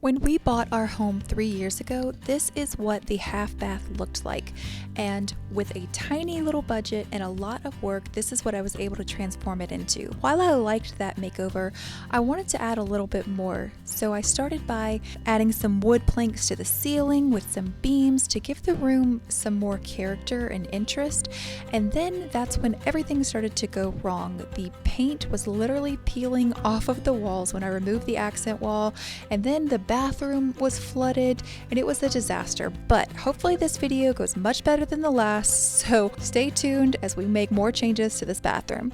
When we bought our home 3 years ago, this is what the half bath looked like. And with a tiny little budget and a lot of work, this is what I was able to transform it into. While I liked that makeover, I wanted to add a little bit more. So I started by adding some wood planks to the ceiling with some beams to give the room some more character and interest. And then that's when everything started to go wrong. The paint was literally peeling off of the walls when I removed the accent wall, and then the bathroom was flooded and it was a disaster. But hopefully this video goes much better than the last, so stay tuned as we make more changes to this bathroom.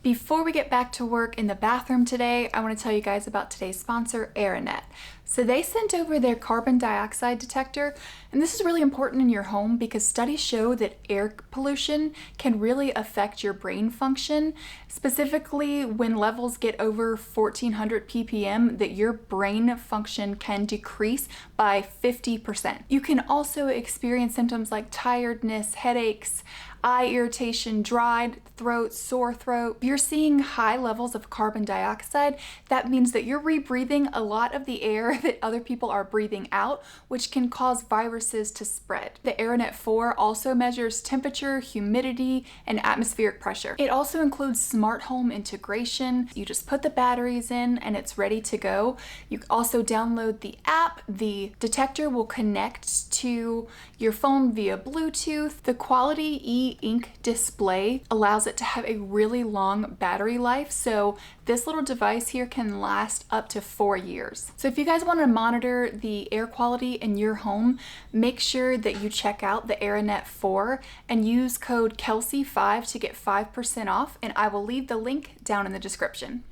Before we get back to work in the bathroom today, I want to tell you guys about today's sponsor, RE-MAKEOVER. So they sent over their carbon dioxide detector, and this is really important in your home because studies show that air pollution can really affect your brain function, specifically when levels get over 1400 ppm, that your brain function can decrease by 50%. You can also experience symptoms like tiredness, headaches, eye irritation, dry throat, sore throat. If you're seeing high levels of carbon dioxide, that means that you're rebreathing a lot of the air that other people are breathing out, which can cause viruses to spread. The RE-MAKEOVER also measures temperature, humidity, and atmospheric pressure. It also includes smart home integration. You just put the batteries in and it's ready to go. You also download the app. The detector will connect to your phone via Bluetooth. The Quality e-ink display allows it to have a really long battery life, so this little device here can last up to 4 years. So if you guys want to monitor the air quality in your home, make sure that you check out the RE-MAKEOVER and use code KELSEY5 to get 5% off, and I will leave the link down in the description.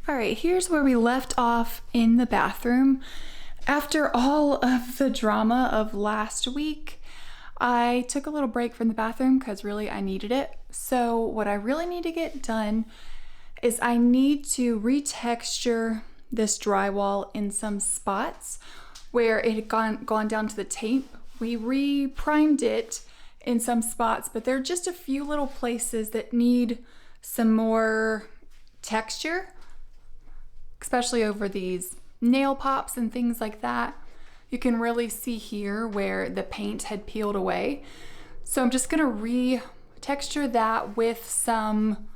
All right, here's where we left off in the bathroom. After all of the drama of last week, I took a little break from the bathroom because really I needed it. So what I really need to get done is I need to retexture this drywall in some spots where it had gone down to the tape. We re-primed it in some spots, but there are just a few little places that need some more texture, especially over these nail pops and things like that. You can really see here where the paint had peeled away. So I'm just gonna re-texture that with some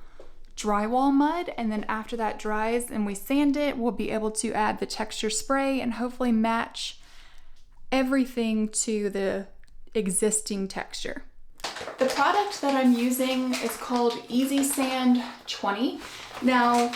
drywall mud, and then after that dries and we sand it, we'll be able to add the texture spray and hopefully match everything to the existing texture. The product that I'm using is called Easy Sand 20. Now,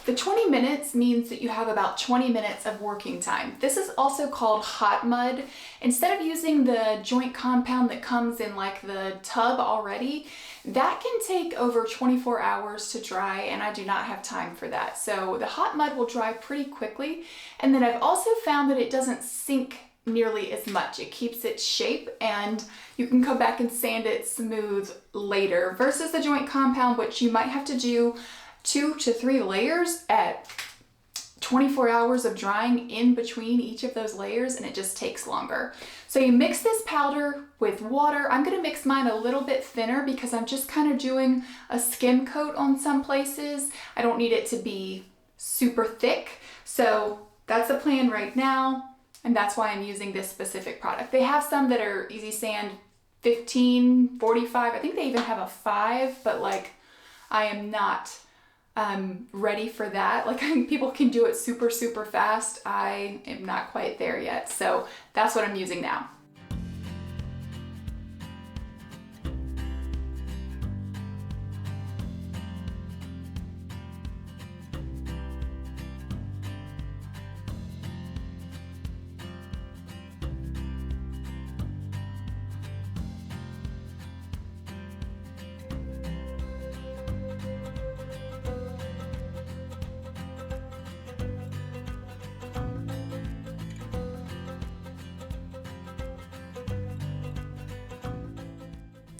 the 20 minutes means that you have about 20 minutes of working time. This is also called hot mud. Instead of using the joint compound that comes in like the tub already, that can take over 24 hours to dry, and I do not have time for that. So the hot mud will dry pretty quickly. And then I've also found that it doesn't sink nearly as much. It keeps its shape and you can go back and sand it smooth later versus the joint compound, which you might have to do 2 to 3 layers at 24 hours of drying in between each of those layers, and it just takes longer. So you mix this powder with water. I'm gonna mix mine a little bit thinner because I'm just kind of doing a skim coat on some places. I don't need it to be super thick. So that's the plan right now, and that's why I'm using this specific product. They have some that are Easy Sand 15, 45. I think they even have a 5, but like I am not ready for that. Like people can do it super fast. I am not quite there yet. So that's what I'm using now.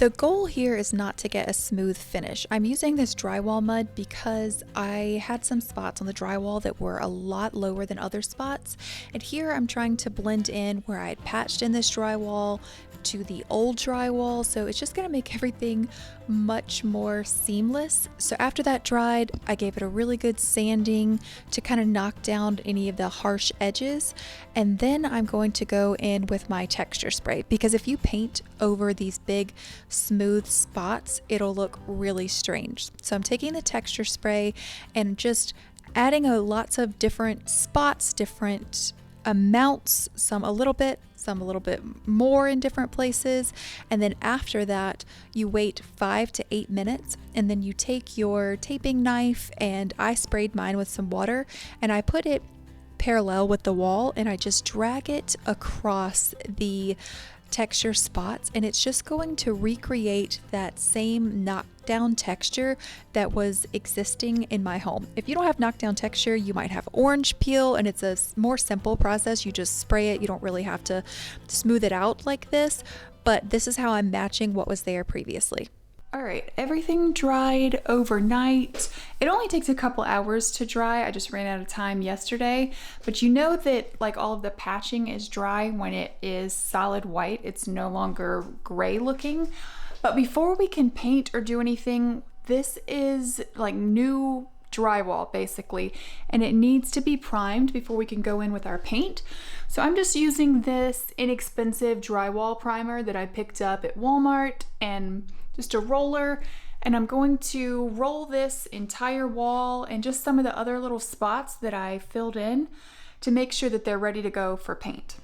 The goal here is not to get a smooth finish. I'm using this drywall mud because I had some spots on the drywall that were a lot lower than other spots. And here I'm trying to blend in where I had patched in this drywall to the old drywall, so it's just going to make everything much more seamless. So after that dried, I gave it a really good sanding to kind of knock down any of the harsh edges, and then I'm going to go in with my texture spray, because if you paint over these big smooth spots, it'll look really strange. So I'm taking the texture spray and just adding lots of different spots, different amounts, some a little bit more in different places. And then after that, you wait 5 to 8 minutes, and then you take your taping knife, and I sprayed mine with some water, and I put it parallel with the wall, and I just drag it across the texture spots, and it's just going to recreate that same knockdown texture that was existing in my home. If you don't have knockdown texture, you might have orange peel, and it's a more simple process. You just spray it. You don't really have to smooth it out like this, but this is how I'm matching what was there previously. All right, everything dried overnight. It only takes a couple hours to dry. I just ran out of time yesterday, but you know that like all of the patching is dry when it is solid white. It's no longer gray looking. But before we can paint or do anything, this is like new drywall basically, and it needs to be primed before we can go in with our paint. So I'm just using this inexpensive drywall primer that I picked up at Walmart, and just a roller, and I'm going to roll this entire wall and just some of the other little spots that I filled in to make sure that they're ready to go for paint.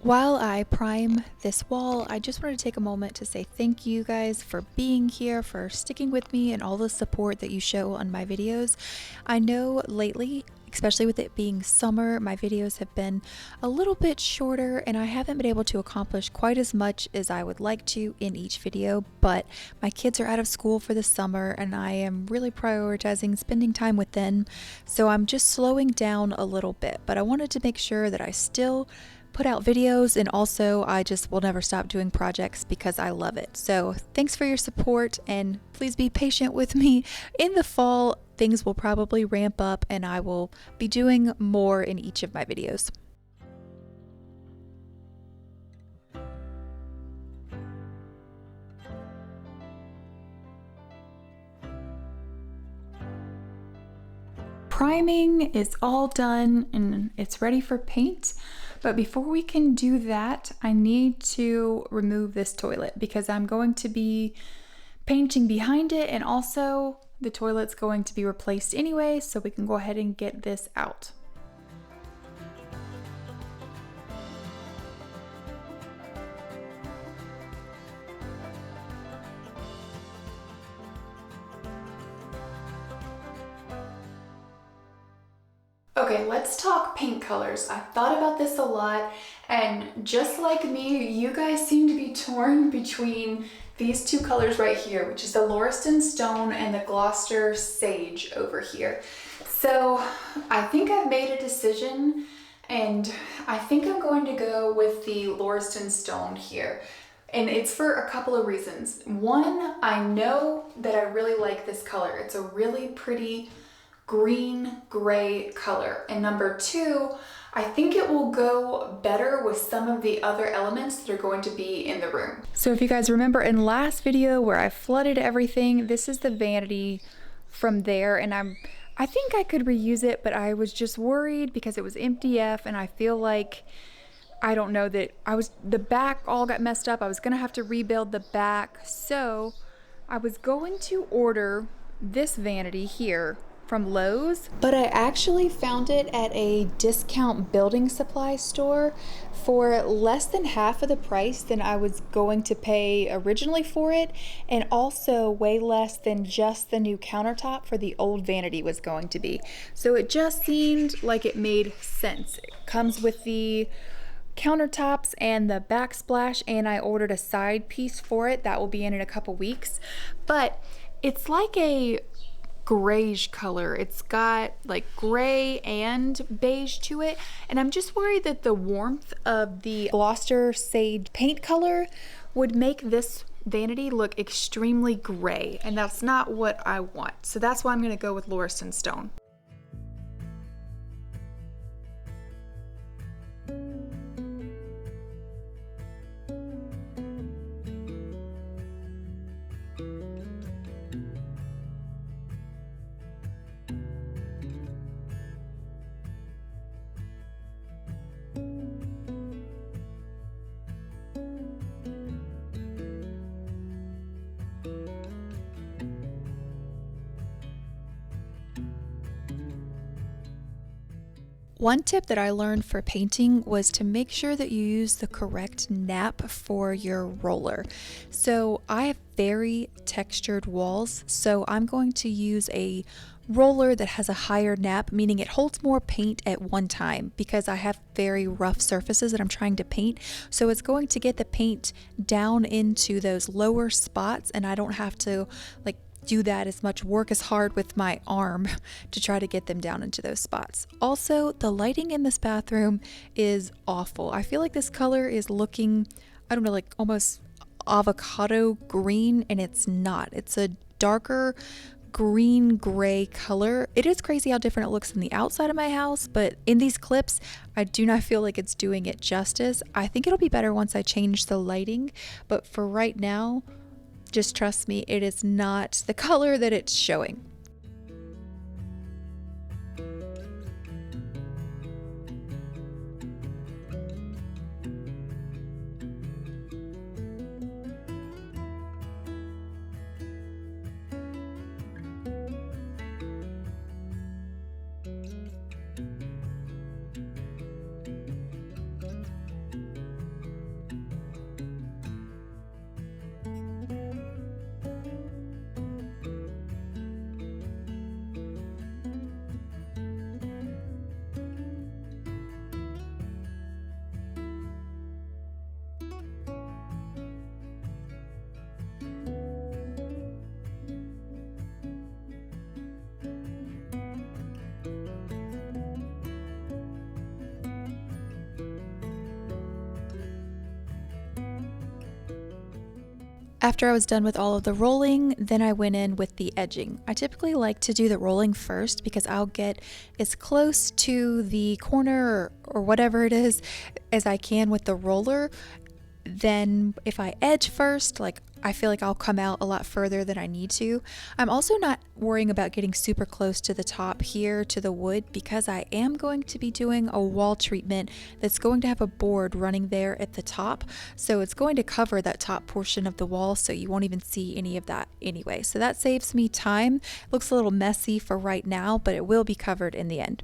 While I prime this wall, I just wanted to take a moment to say thank you guys for being here, for sticking with me, and all the support that you show on my videos. I know lately, especially with it being summer, my videos have been a little bit shorter, and I haven't been able to accomplish quite as much as I would like to in each video, but my kids are out of school for the summer, and I am really prioritizing spending time with them, so I'm just slowing down a little bit. But I wanted to make sure that I still put out videos, and also I just will never stop doing projects because I love it. So thanks for your support, and please be patient with me. In the fall, things will probably ramp up, and I will be doing more in each of my videos. Priming is all done and it's ready for paint. But before we can do that, I need to remove this toilet because I'm going to be painting behind it, and also the toilet's going to be replaced anyway, so we can go ahead and get this out. Okay, let's talk paint colors. I've thought about this a lot, and just like me, you guys seem to be torn between these two colors right here, which is the Lauriston Stone and the Gloucester Sage over here. So I think I've made a decision, and I think I'm going to go with the Lauriston Stone here. And it's for a couple of reasons. One, I know that I really like this color. It's a really pretty green gray color. And number two, I think it will go better with some of the other elements that are going to be in the room. So if you guys remember in last video where I flooded everything, this is the vanity from there, and I think I could reuse it, but I was just worried because it was MDF, and I feel like, I don't know, that the back all got messed up. I was gonna have to rebuild the back. So I was going to order this vanity here from Lowe's, but I actually found it at a discount building supply store for less than half of the price than I was going to pay originally for it, and also way less than just the new countertop for the old vanity was going to be. So it just seemed like it made sense. It comes with the countertops and the backsplash, and I ordered a side piece for it that will be in a couple weeks. But it's like a grayish color. It's got like gray and beige to it, and I'm just worried that the warmth of the Gloucester Sage paint color would make this vanity look extremely gray, and that's not what I want. So that's why I'm going to go with Lauriston stone. One tip that I learned for painting was to make sure that you use the correct nap for your roller. So I have very textured walls, so I'm going to use a roller that has a higher nap, meaning it holds more paint at one time because I have very rough surfaces that I'm trying to paint. So it's going to get the paint down into those lower spots, and I don't have to like do that as much work as hard with my arm to try to get them down into those spots. Also, the lighting in this bathroom is awful. I feel like this color is looking, I don't know, like almost avocado green, and it's not. It's a darker green gray color. It is crazy how different it looks in the outside of my house, but in these clips I do not feel like it's doing it justice. I think it'll be better once I change the lighting, but for right now, just trust me, it is not the color that it's showing. After I was done with all of the rolling, then I went in with the edging. I typically like to do the rolling first because I'll get as close to the corner or whatever it is as I can with the roller. Then if I edge first, like I feel like I'll come out a lot further than I need to. I'm also not worrying about getting super close to the top here to the wood because I am going to be doing a wall treatment that's going to have a board running there at the top. So it's going to cover that top portion of the wall, so you won't even see any of that anyway. So that saves me time. It looks a little messy for right now, but it will be covered in the end.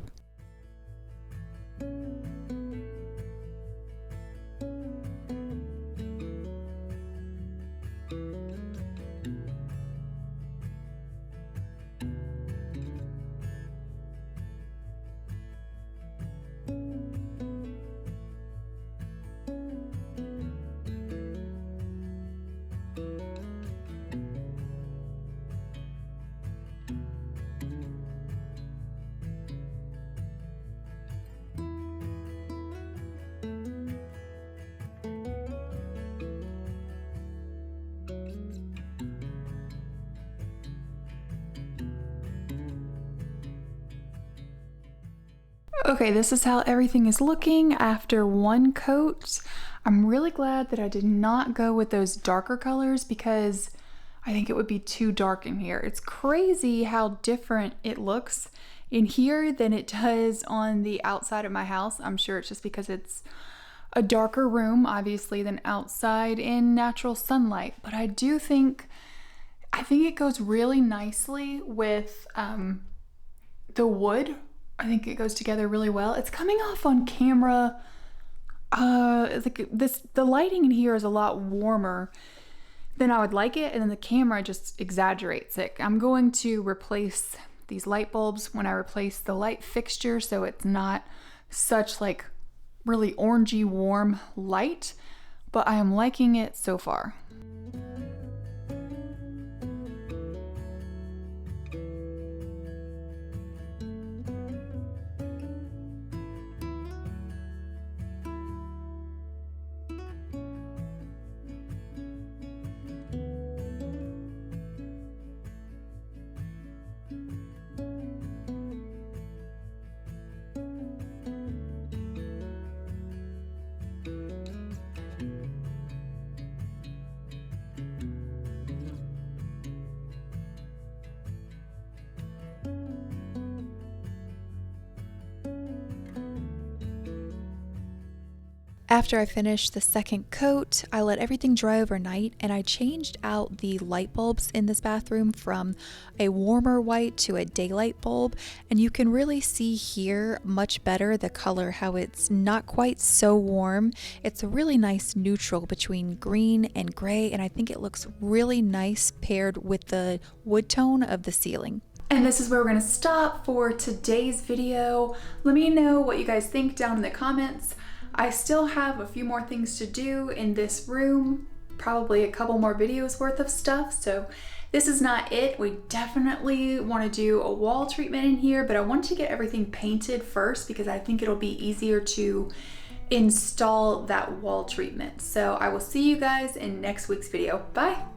Okay, this is how everything is looking after one coat. I'm really glad that I did not go with those darker colors because I think it would be too dark in here. It's crazy how different it looks in here than it does on the outside of my house. I'm sure it's just because it's a darker room, obviously, than outside in natural sunlight. But I do think, it goes really nicely with the wood. I think it goes together really well. It's coming off on camera. The lighting in here is a lot warmer than I would like it, and then the camera just exaggerates it. I'm going to replace these light bulbs when I replace the light fixture, so it's not such like really orangey warm light, but I am liking it so far. After I finished the second coat, I let everything dry overnight and I changed out the light bulbs in this bathroom from a warmer white to a daylight bulb, and you can really see here much better the color, how it's not quite so warm. It's a really nice neutral between green and gray, and I think it looks really nice paired with the wood tone of the ceiling. And this is where we're going to stop for today's video. Let me know what you guys think down in the comments. I still have a few more things to do in this room, probably a couple more videos worth of stuff, so this is not it. We definitely want to do a wall treatment in here, but I want to get everything painted first because I think it'll be easier to install that wall treatment. So I will see you guys in next week's video. Bye!